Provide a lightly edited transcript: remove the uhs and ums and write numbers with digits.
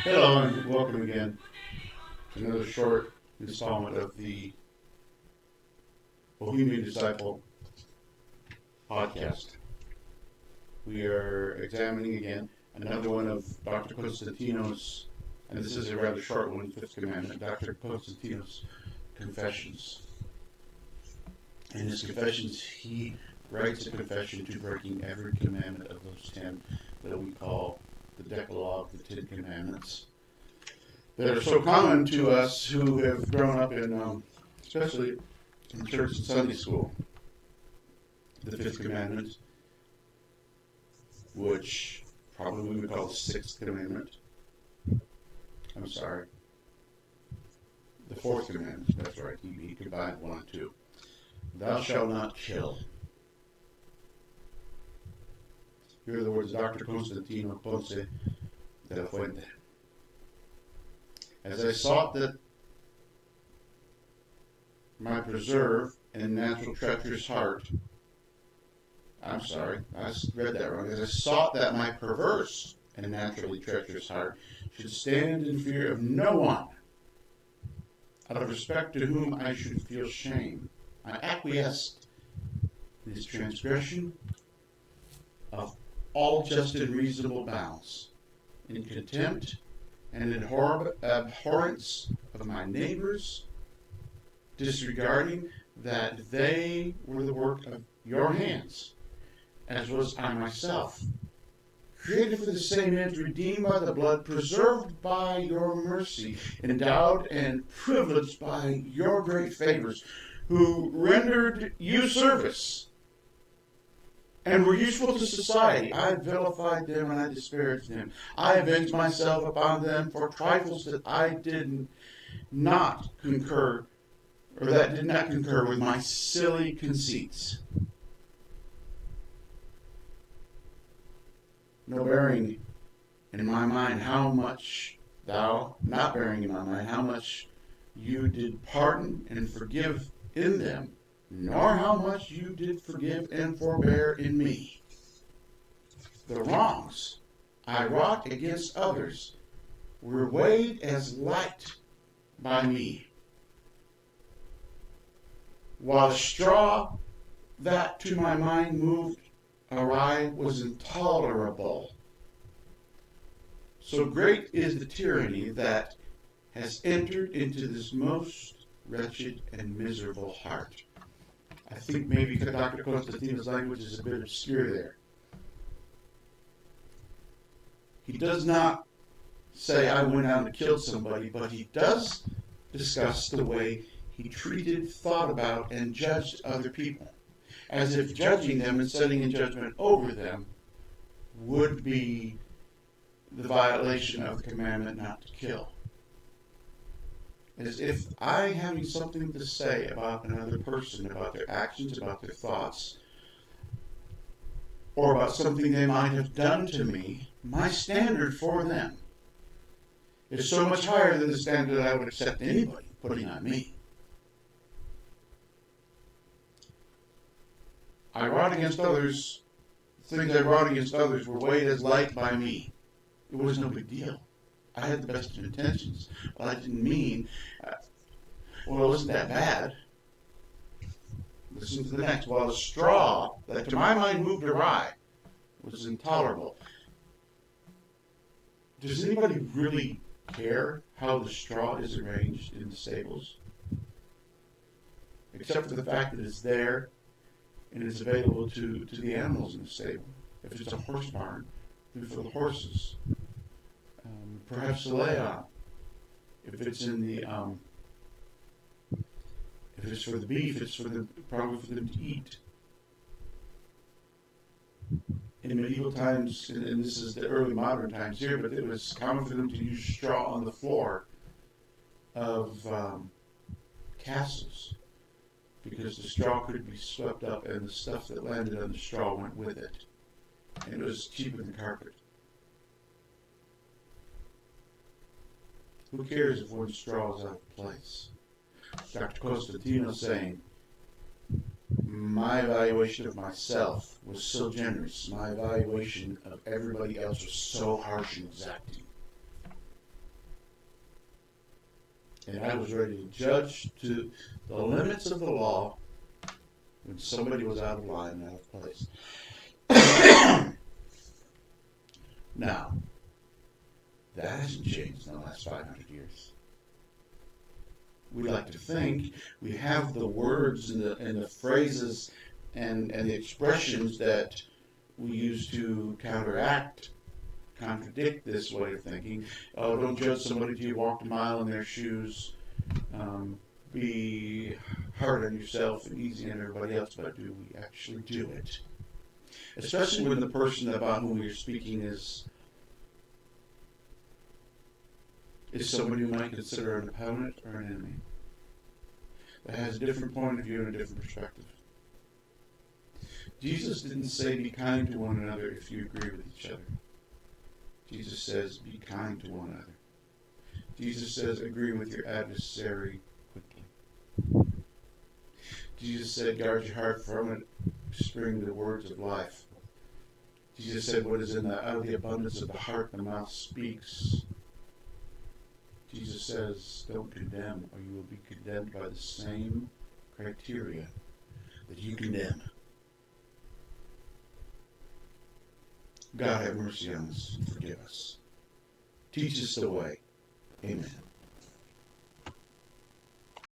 Hello and welcome again to another short installment of the Bohemian Disciple podcast. We are examining again another one of Dr. Constantino's, and this is a rather short one, Fifth Commandment, Dr. Constantino's Confessions. In his confessions, he writes a confession to breaking every commandment of those 10 that we call the Decalogue, the 10 Commandments, that are so common to us who have grown up in, especially in church and Sunday school. The Fifth Commandment, which probably we would call the Sixth Commandment. I'm sorry. The Fourth Commandment, that's right, he combined 1 and 2. Thou shalt not kill. Here are the words of Dr. Constantino Ponce de Fuente. As I sought that my preserve and natural treacherous heart, I'm sorry, I read that wrong. As I sought that my perverse and naturally treacherous heart should stand in fear of no one, out of respect to whom I should feel shame, I acquiesced in his transgression of all just and reasonable bounds, in contempt and abhorrence of my neighbors, disregarding that they were the work of your hands, as was I myself, created for the same end, redeemed by the blood, preserved by your mercy, endowed and privileged by your great favors, who rendered you service and were useful to society. I vilified them and I disparaged them. I avenged myself upon them for trifles that I did not concur, or that did not concur with my silly conceits. No bearing in my mind how much not bearing in my mind how much you did pardon and forgive in them, nor how much you did forgive and forbear in me. The wrongs I wrought against others were weighed as light by me, while the straw that to my mind moved awry was intolerable. So great is the tyranny that has entered into this most wretched and miserable heart. I think maybe Dr. Constantino's language is a bit obscure there. He does not say, I went out and killed somebody, but he does discuss the way he treated, thought about, and judged other people, as if judging them and setting in judgment over them would be the violation of the commandment not to kill. As if I having something to say about another person, about their actions, about their thoughts, or about something they might have done to me, my standard for them is so much higher than the standard that I would accept anybody putting on me. I wrought against others, things I wrought against others were weighed as light by me. It was no big deal. I had the best of intentions, but I didn't mean, well, it wasn't that bad. Listen to the next. While the straw that to my mind moved awry was intolerable. Does anybody really care how the straw is arranged in the stables? Except for the fact that it's there and it's available to the animals in the stable. If it's a horse barn, then for the horses. Perhaps to lay on. If it's in the, if it's for the beef, it's probably for them to eat. In medieval times, and this is the early modern times here, but it was common for them to use straw on the floor of castles, because the straw could be swept up and the stuff that landed on the straw went with it. And it was cheaper than carpet. Who cares if one straw is out of place? Dr. Constantino saying, my evaluation of myself was so generous. My evaluation of everybody else was so harsh and exacting. And I was ready to judge to the limits of the law when somebody was out of line and out of place. Now, that hasn't changed in the last 500 years. We like to think we have the words and the phrases and the expressions that we use to contradict this way of thinking. Oh, don't judge somebody till you walked a mile in their shoes. Be hard on yourself and easy on everybody else, but do we actually do it? Especially when the person about whom you're speaking is somebody you might consider an opponent or an enemy that has a different point of view and a different perspective. Jesus didn't say be kind to one another if you agree with each other. Jesus says be kind to one another. Jesus says agree with your adversary quickly. Jesus said guard your heart, from it spring the words of life. Jesus said what is out of the abundance of the heart the mouth speaks. Jesus says don't condemn or you will be condemned by the same criteria that you condemn. God have mercy on us and forgive us. Teach us the way. Amen.